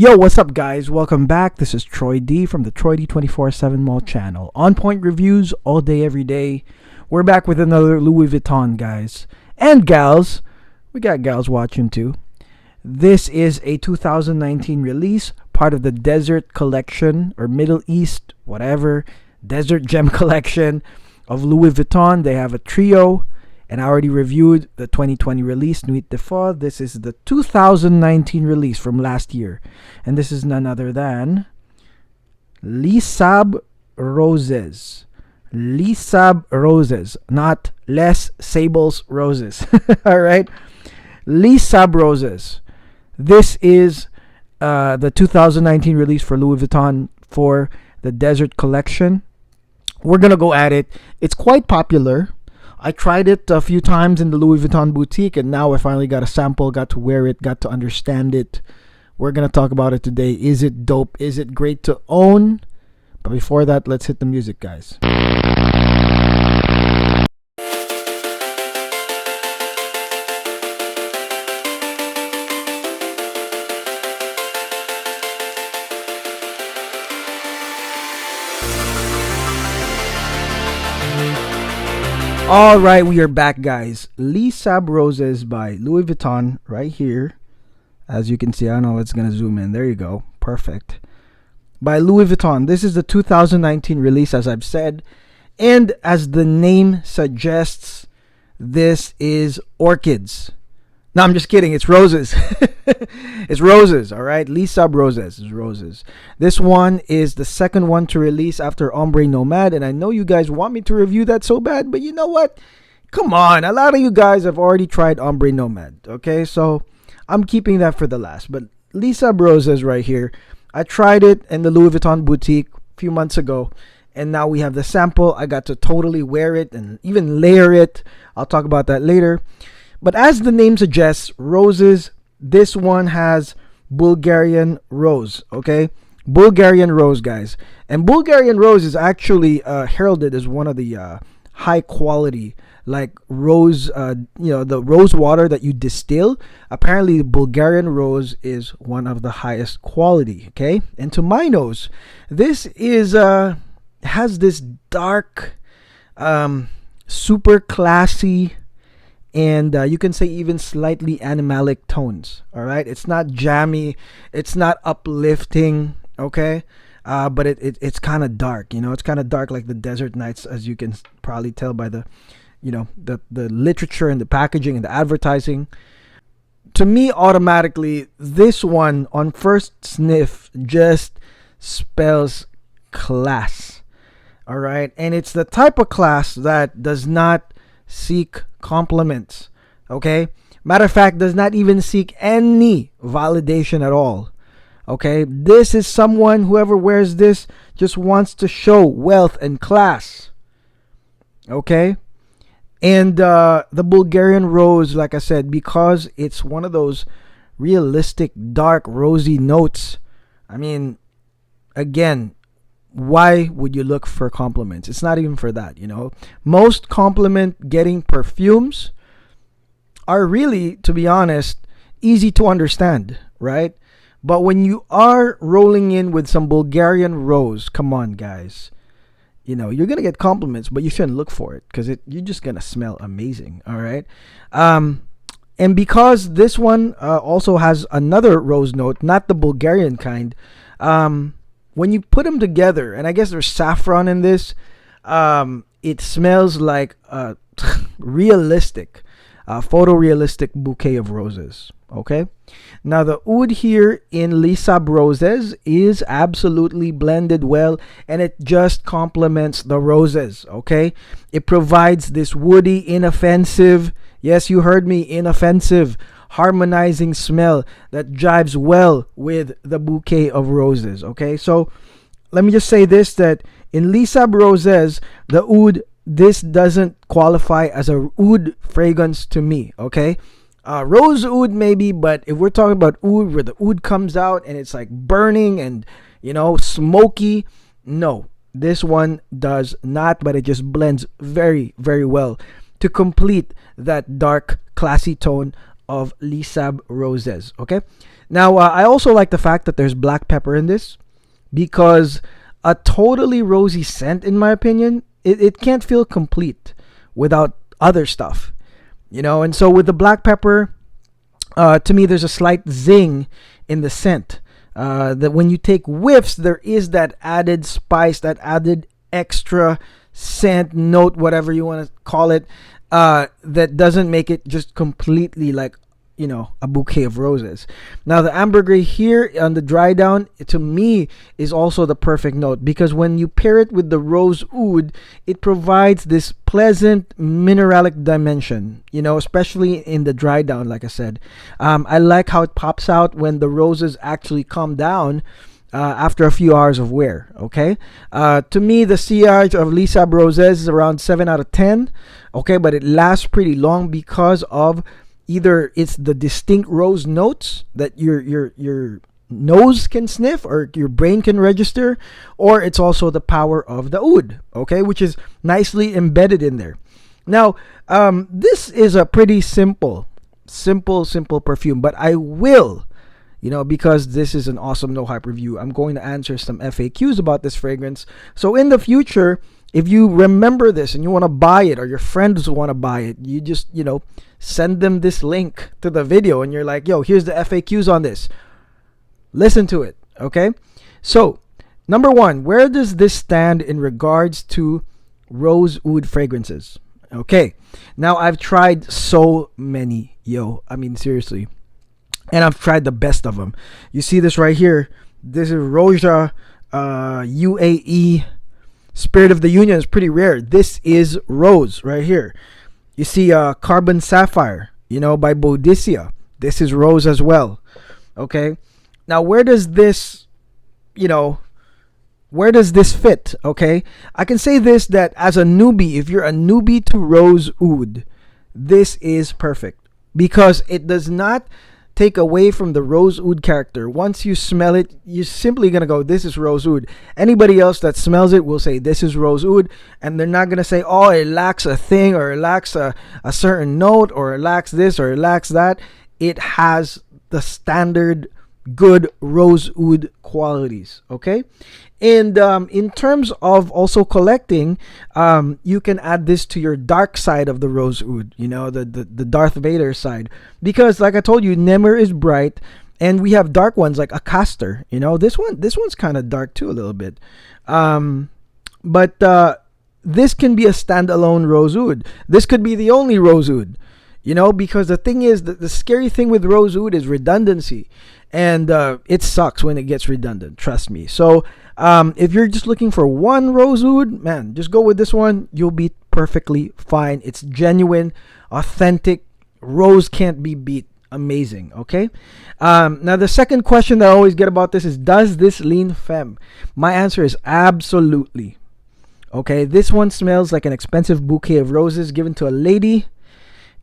Yo, what's up, guys? Welcome back. This is Troy D from the Troy D 24/7 Mall channel. On point reviews all day, every day. We're back with another Louis Vuitton, guys. And gals. We got gals watching too. This is a 2019 release, part of the Desert Collection, or Middle East, whatever, Desert Gem Collection of Louis Vuitton. They have a trio. And I already reviewed the 2020 release, Nuit. This is the 2019 release from last year. And this is none other than Les Sables Roses. Les Sables Roses, not Les Sables Roses. Alright? Les Sables Roses. This is the 2019 release for Louis Vuitton for the Desert Collection. We're going to go at it. It's quite popular. I tried it a few times in the Louis Vuitton boutique, and now I finally got a sample, got to wear it, got to understand it. We're going to talk about it today. Is it dope? Is it great to own? But before that, let's hit the music, guys. Alright, we are back, guys. Les Sables Roses by Louis Vuitton right here. As you can see, I don't know if it's going to zoom in. There you go. Perfect. By Louis Vuitton. This is the 2019 release, as I've said. And as the name suggests, this is orchids. No, I'm just kidding. It's roses. It's roses, alright? Les Sables Roses is roses. This one is the second one to release after Ombre Nomade. And I know you guys want me to review that so bad, but you know what? Come on. A lot of you guys have already tried Ombre Nomade, okay? So I'm keeping that for the last. But Les Sables Roses right here. I tried it in the Louis Vuitton boutique a few months ago. And now we have the sample. I got to totally wear it and even layer it. I'll talk about that later. But as the name suggests, roses, this one has Bulgarian rose, okay? Bulgarian rose, guys. And Bulgarian rose is actually heralded as one of the high quality, like rose, the rose water that you distill. Apparently, the Bulgarian rose is one of the highest quality, okay? And to my nose, this is, has this dark, super classy, and you can say even slightly animalic tones. All right, it's not jammy, it's not uplifting, okay, but it's kind of dark. It's kind of dark, like the desert nights, as you can probably tell by the the literature and the packaging and the advertising. To me, automatically, this one on first sniff just spells class. All right, and it's the type of class that does not seek compliments, okay? Matter of fact, does not even seek any validation at all, okay? This is someone, whoever wears this, just wants to show wealth and class, okay? And the Bulgarian rose, like I said, because it's one of those realistic, dark, rosy notes. I mean, again, why would you look for compliments? It's not even for that, Most compliment getting perfumes are really, to be honest, easy to understand, right? But when you are rolling in with some Bulgarian rose, come on, guys. You're going to get compliments, but you shouldn't look for it because you're just going to smell amazing, all right? And because this one also has another rose note, not the Bulgarian kind, when you put them together, and I guess there's saffron in this, it smells like a realistic, photorealistic bouquet of roses, okay? Now, the oud here in Les Sables Roses is absolutely blended well, and it just complements the roses, okay? It provides this woody, inoffensive, yes, you heard me, inoffensive, harmonizing smell that jives well with the bouquet of roses, okay? So let me just say this, that in Les Sables Roses, the oud, this doesn't qualify as a oud fragrance to me, okay? Rose oud maybe, but if we're talking about oud where the oud comes out and it's like burning and smoky, no, this one does not, but it just blends very, very well to complete that dark, classy tone of Les Sables roses. Okay, now I also like the fact that there's black pepper in this, because a totally rosy scent, in my opinion, it can't feel complete without other stuff, you know. And so with the black pepper, to me, there's a slight zing in the scent. That when you take whiffs, there is that added spice, that added extra scent, note, whatever you want to call it, that doesn't make it just completely like, you know, a bouquet of roses. Now the ambergris here on the dry down, to me, is also the perfect note, because when you pair it with the rose oud, it provides this pleasant mineralic dimension, you know, especially in the dry down. Like I said, I like how it pops out when the roses actually calm down after a few hours of wear. Okay, to me, the sillage of Les Sables roses is around 7 out of 10. Okay, but it lasts pretty long because of either it's the distinct rose notes that your nose can sniff or your brain can register, or it's also the power of the oud, okay, which is nicely embedded in there. Now, this is a pretty simple perfume, but I will, you know, because this is an awesome no hype review, I'm going to answer some FAQs about this fragrance. So in the future, if you remember this and you want to buy it, or your friends want to buy it, you just, you know, send them this link to the video and you're like, yo, here's the FAQs on this. Listen to it, okay? So, number one, where does this stand in regards to rose oud fragrances? Okay, now I've tried so many, yo. I mean, seriously. And I've tried the best of them. You see this right here. This is Roja UAE Spirit of the Union. Is pretty rare. This is rose right here. You see Carbon Sapphire, you know, by Boudicca. This is rose as well. Okay. Now, where does this, you know, where does this fit? Okay. I can say this, that as a newbie, if you're a newbie to rose oud, this is perfect, because it does not take away from the rose oud character. Once you smell it, you're simply gonna go, this is rose oud. Anybody else that smells it will say this is rose oud, and they're not gonna say, oh, it lacks a thing, or it lacks a certain note, or it lacks this, or it lacks that. It has the standard good rose oud qualities. Okay. And in terms of also collecting, you can add this to your dark side of the rose oud, you know, the Darth Vader side, because like I told you, Nemr is bright, and we have dark ones like a Castor. You know, this one's kind of dark too, a little bit, but this can be a standalone rose oud. This could be the only rose oud, you know, because the thing is, the scary thing with rose oud is redundancy, and it sucks when it gets redundant, trust me. So if you're just looking for one rose oud, man, just go with this one. You'll be perfectly fine. It's genuine, authentic. Rose can't be beat. Amazing. Okay. Now the second question that I always get about this is, does this lean femme? My answer is absolutely. Okay. This one smells like an expensive bouquet of roses given to a lady,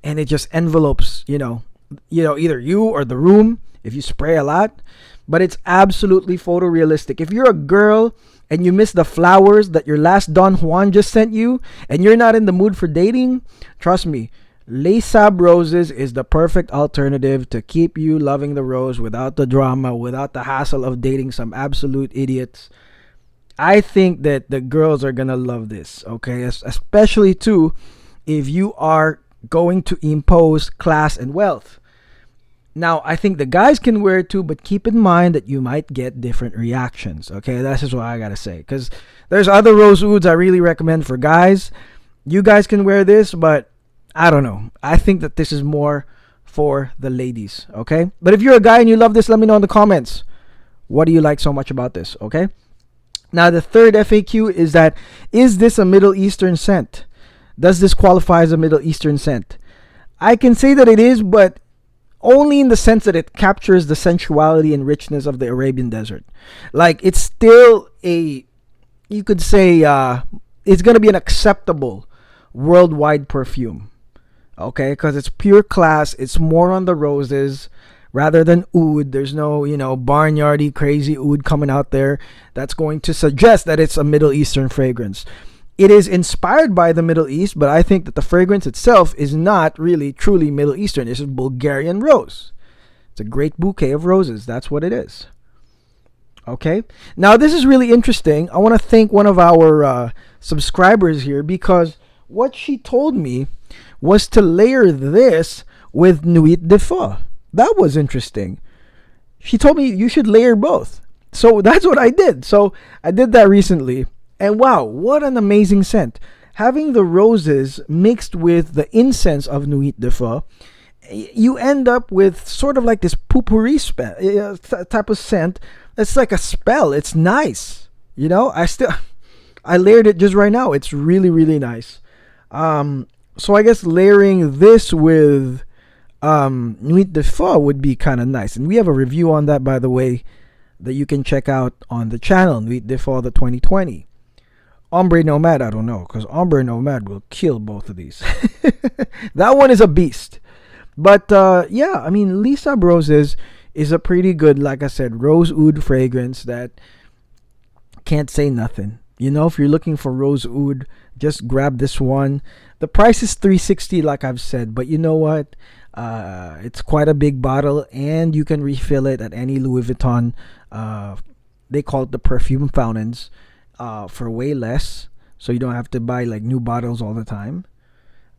and it just envelopes, you know, either you or the room if you spray a lot. But it's absolutely photorealistic. If you're a girl and you miss the flowers that your last Don Juan just sent you, and you're not in the mood for dating, trust me, Les Sables roses is the perfect alternative to keep you loving the rose without the drama, without the hassle of dating some absolute idiots. I think that the girls are gonna love this, okay? Especially too, if you are going to impose class and wealth. Now, I think the guys can wear it too, but keep in mind that you might get different reactions. Okay, that's just what I gotta say. Because there's other rose ouds I really recommend for guys. You guys can wear this, but I don't know. I think that this is more for the ladies. Okay, but if you're a guy and you love this, let me know in the comments. What do you like so much about this? Okay. Now, the third FAQ is that, is this a Middle Eastern scent? Does this qualify as a Middle Eastern scent? I can say that it is, but only in the sense that it captures the sensuality and richness of the Arabian desert. Like, it's still you could say, it's going to be an acceptable worldwide perfume. Okay, because it's pure class. It's more on the roses rather than oud. There's no, you know, barnyardy crazy oud coming out there that's going to suggest that it's a Middle Eastern fragrance. It is inspired by the Middle East, but I think that the fragrance itself is not really truly Middle Eastern. This is Bulgarian rose. It's a great bouquet of roses. That's what it is. Okay. Now, this is really interesting. I want to thank one of our subscribers here, because what she told me was to layer this with Nuit de Feu. That was interesting. She told me you should layer both. So that's what I did. So I did that recently. And wow, what an amazing scent. Having the roses mixed with the incense of Nuit de Feu, you end up with sort of like this potpourri type of scent. It's like a spell. It's nice. You know, I layered it just right now. It's really, really nice. So I guess layering this with Nuit de Feu would be kind of nice. And we have a review on that, by the way, that you can check out on the channel, Nuit de Feu the 2020. Ombre Nomade, I don't know, because Ombre Nomade will kill both of these. That one is a beast. But yeah, I mean, Les Sables is a pretty good, like I said, rose oud fragrance that can't say nothing. You know, if you're looking for rose oud, just grab this one. The price is $360, like I've said, but you know what? It's quite a big bottle, and you can refill it at any Louis Vuitton. They call it the perfume fountains, for way less, so you don't have to buy like new bottles all the time.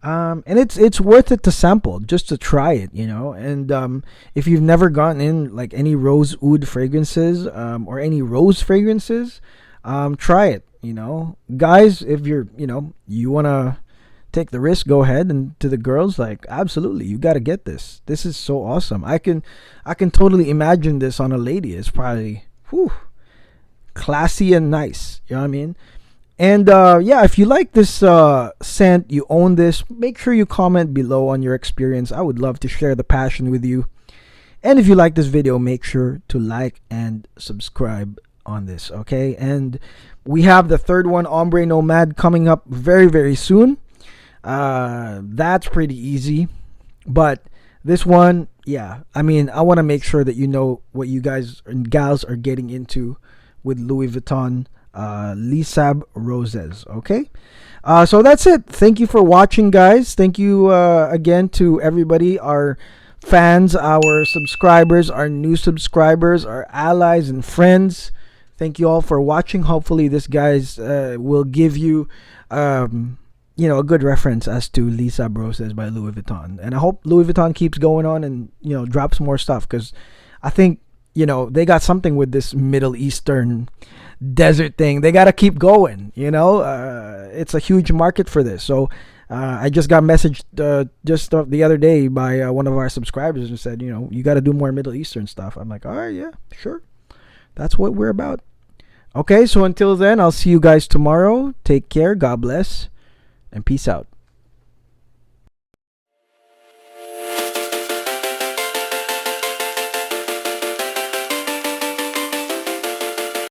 And it's worth it to sample, just to try it, you know. And if you've never gotten in like any rose oud fragrances, or any rose fragrances, try it. You know, guys, if you're, you know, you wanna take the risk, go ahead. And to the girls, like, absolutely, you got to get this. This is so awesome. I can totally imagine this on a lady. It's probably classy and nice. You know what I mean? And yeah, if you like this scent, you own this, make sure you comment below on your experience. I would love to share the passion with you. And if you like this video, make sure to like and subscribe on this, okay? And we have the third one, Ombre Nomade, coming up very, very soon. That's pretty easy. But this one, yeah, I mean, I want to make sure that you know what you guys and gals are getting into with Louis Vuitton Les Sables, okay? So that's it. Thank you for watching, guys. Thank you again to everybody, our fans, our subscribers, our new subscribers, our allies and friends. Thank you all for watching. Hopefully this guys will give you you know, a good reference as to Les Sables by Louis Vuitton. And I hope Louis Vuitton keeps going on and, you know, drops more stuff, because I think, you know, they got something with this Middle Eastern desert thing. They got to keep going, you know. It's a huge market for this. So I just got messaged just the other day by one of our subscribers and said, you know, you got to do more Middle Eastern stuff. I'm like, all right, yeah, sure. That's what we're about. Okay, so until then, I'll see you guys tomorrow. Take care. God bless. And peace out.